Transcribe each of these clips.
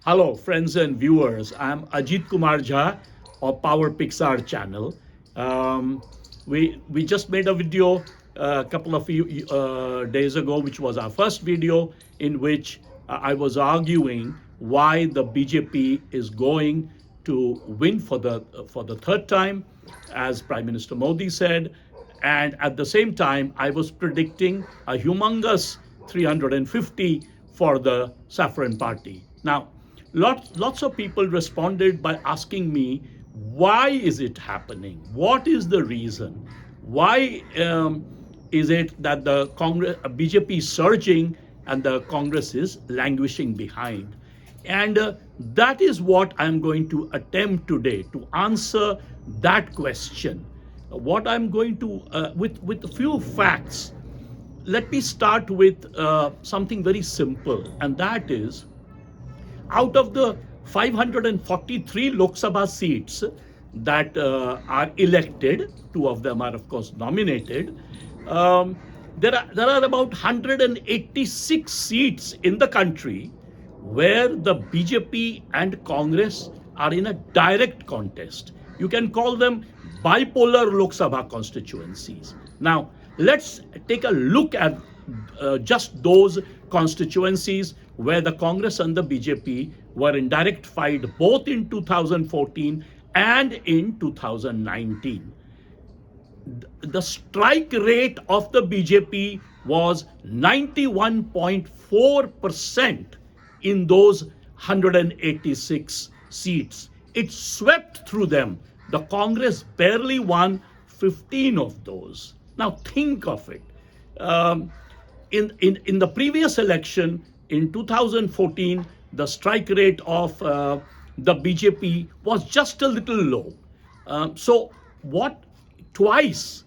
Hello, friends and viewers. I'm Ajit Kumar Jha of Power Pixar channel. Um, we just made a video a couple of days ago, which was our first video, in which I was arguing why the BJP is going to win for the third time, as Prime Minister Modi said, and at the same time I was predicting a humongous 350 for the Saffron Party. Now, lots of people responded by asking me, why is it happening? What is the reason? Why is it that the Congress, BJP is surging and the Congress is languishing behind? And that is what I'm going to attempt today to answer that question. What I'm going to, with a few facts. Let me start with something very simple, and that is, out of the 543 Lok Sabha seats that are elected, two of them are, of course, nominated. There are about 186 seats in the country where the BJP and Congress are in a direct contest. You can call them bipolar Lok Sabha constituencies. Now, let's take a look at just those constituencies where the Congress and the BJP were in direct fight both in 2014 and in 2019. The strike rate of the BJP was 91.4% in those 186 seats. It swept through them. The Congress barely won 15 of those. Now think of it. In the previous election in 2014, the strike rate of the BJP was just a little low. So what? Twice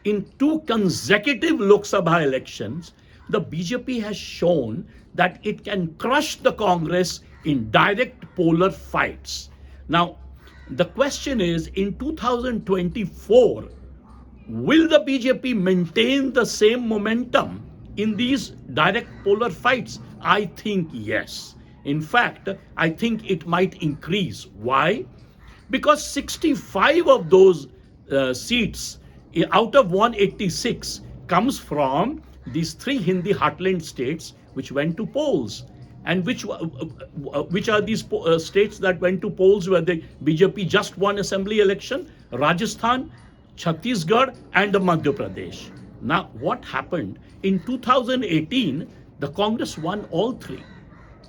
in two consecutive Lok Sabha elections, the BJP has shown that it can crush the Congress in direct polar fights. Now, the question is, in 2024, will the BJP maintain the same momentum in these direct polar fights? I think yes. In fact, I think it might increase. Why? Because 65 of those seats out of 186 comes from these three Hindi heartland states which went to polls. And which are these states that went to polls where the BJP just won assembly election? Rajasthan, Chhattisgarh, and Madhya Pradesh. Now, what happened? In 2018, the Congress won all three.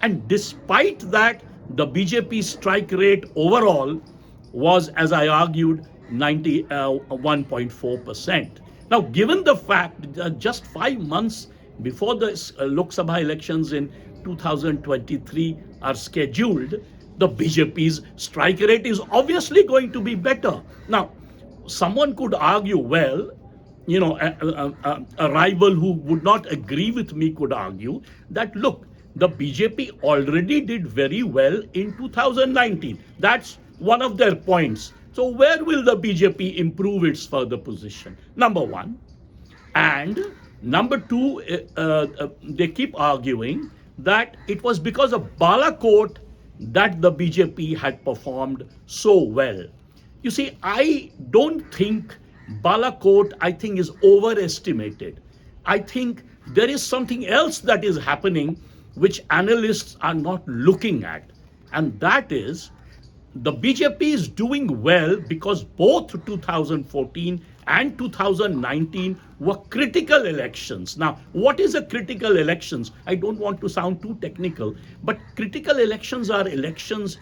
And despite that, the BJP strike rate overall was, as I argued, 91.4%. Now, given the fact that just 5 months before the Lok Sabha elections in 2023 are scheduled, the BJP's strike rate is obviously going to be better. Now, someone could argue, well, you know, a rival who would not agree with me could argue that, look, the BJP already did very well in 2019. That's one of their points. So where will the BJP improve its further position? Number one. And number two, they keep arguing that it was because of Balakot that the BJP had performed so well. You see, I don't think Balakot, I think, is overestimated. I think there is something else that is happening which analysts are not looking at. And that is, the BJP is doing well because both 2014 and 2019 were critical elections. Now, what is a critical elections? I don't want to sound too technical, but critical elections are elections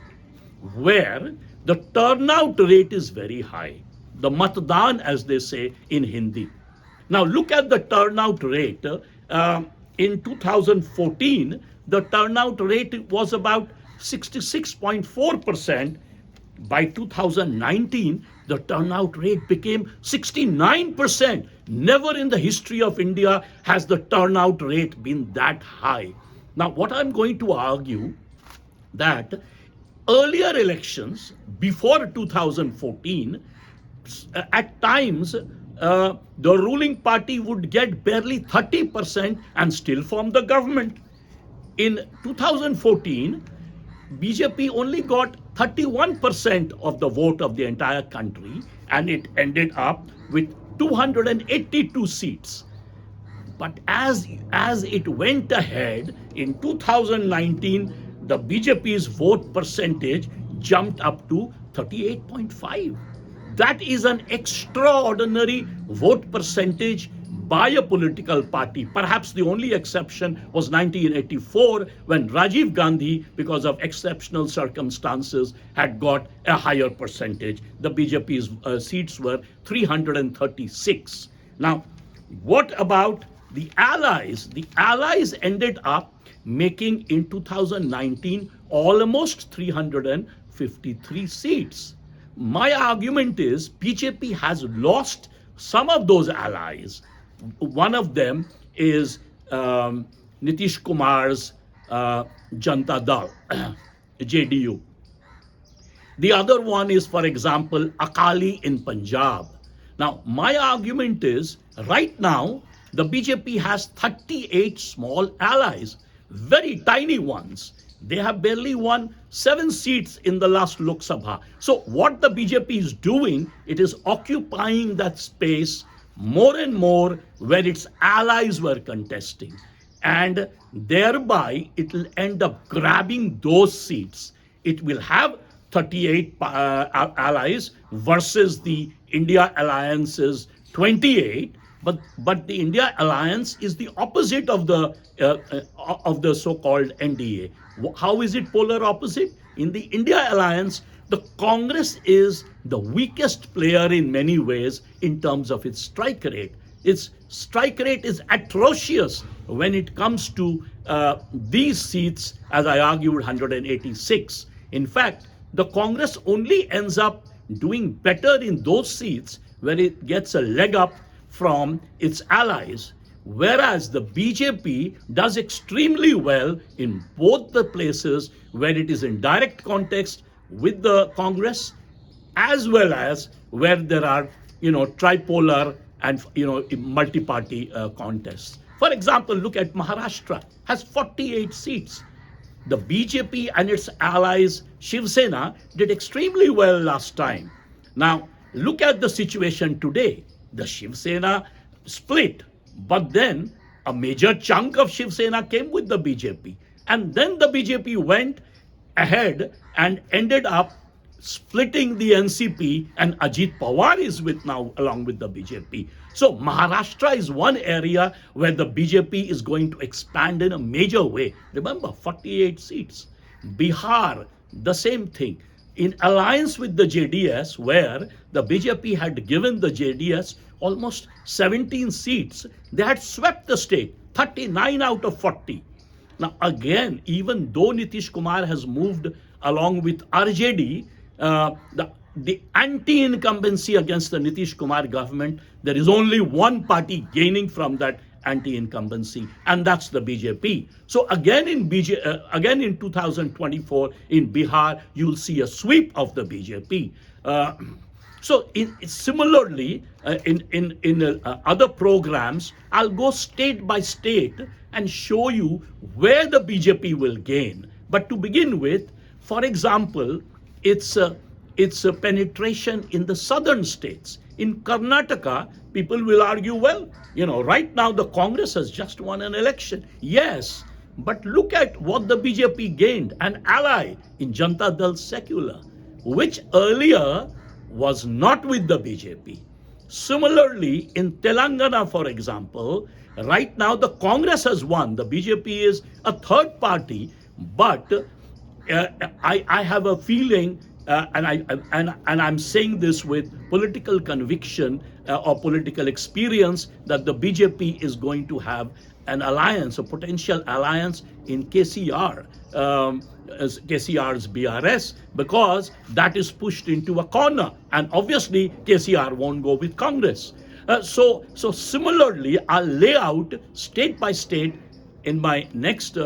where the turnout rate is very high. The matdan, as they say in Hindi. Now, look at the turnout rate. In 2014, the turnout rate was about 66.4%. By 2019, the turnout rate became 69%. Never in the history of India has the turnout rate been that high. Now, what I'm going to argue that earlier elections before 2014, at times, the ruling party would get barely 30% and still form the government. In 2014, BJP only got 31% of the vote of the entire country, and it ended up with 282 seats. But as it went ahead in 2019, the BJP's vote percentage jumped up to 38.5. That is an extraordinary vote percentage by a political party. Perhaps the only exception was 1984, when Rajiv Gandhi, because of exceptional circumstances, had got a higher percentage. The BJP's seats were 336. Now, what about the allies? The allies ended up making in 2019 almost 353 seats. My argument is BJP has lost some of those allies. One of them is Nitish Kumar's Janata Dal, JDU. The other one is, for example, Akali in Punjab. Now, my argument is right now, the BJP has 38 small allies, very tiny ones. They have barely won 7 seats in the last Lok Sabha. So what the BJP is doing, it is occupying that space more and more where its allies were contesting. And thereby, it will end up grabbing those seats. It will have 38 allies versus the India Alliance's 28. But the India Alliance is the opposite of the so-called NDA. How is it polar opposite? In the India Alliance, the Congress is the weakest player in many ways in terms of its strike rate. Its strike rate is atrocious when it comes to these seats, as I argued, 186. In fact, the Congress only ends up doing better in those seats where it gets a leg up from its allies, whereas the BJP does extremely well in both the places where it is in direct context with the Congress, as well as where there are, tripolar and, multi-party contests. For example, look at Maharashtra, has 48 seats. The BJP and its allies, Shiv Sena, did extremely well last time. Now, look at the situation today. The Shiv Sena split, but then a major chunk of Shiv Sena came with the BJP. And then the BJP went ahead and ended up splitting the NCP, and Ajit Pawar is with now along with the BJP. So Maharashtra is one area where the BJP is going to expand in a major way. Remember, 48 seats. Bihar, the same thing. In alliance with the JDS, where the BJP had given the JDS almost 17 seats, they had swept the state, 39 out of 40. Now again, even though Nitish Kumar has moved along with RJD, the anti-incumbency against the Nitish Kumar government, there is only one party gaining from that anti-incumbency, and that's the BJP. So again in 2024 in Bihar, you'll see a sweep of the BJP. Similarly, in other programs, I'll go state by state and show you where the BJP will gain. But to begin with, for example, it's a penetration in the southern states. In Karnataka, people will argue, well, right now the Congress has just won an election. Yes, but look at what the BJP gained, an ally in Janata Dal Secular, which earlier was not with the BJP. Similarly, in Telangana, for example, right now the Congress has won. The BJP is a third party, but I have a feeling, and I'm saying this with political conviction or political experience, that the BJP is going to have an alliance, a potential alliance in KCR, as KCR's BRS, because that is pushed into a corner, and obviously KCR won't go with Congress. So similarly, I'll lay out state by state in my next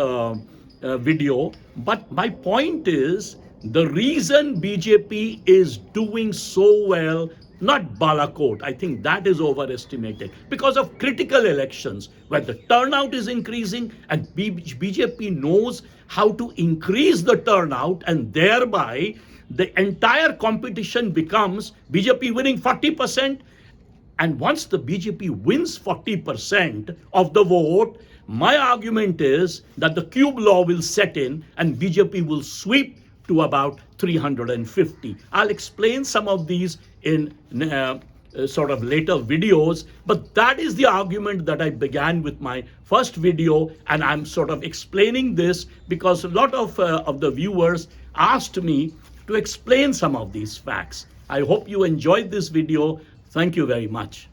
video. But my point is, the reason BJP is doing so well not Balakot. I think that is overestimated because of critical elections where the turnout is increasing and BJP knows how to increase the turnout, and thereby the entire competition becomes BJP winning 40%. And once the BJP wins 40% of the vote, my argument is that the cube law will set in and BJP will sweep to about 350. I'll explain some of these in sort of later videos, but that is the argument that I began with my first video, and I'm sort of explaining this because a lot of the viewers asked me to explain some of these facts. I hope you enjoyed this video. Thank you very much.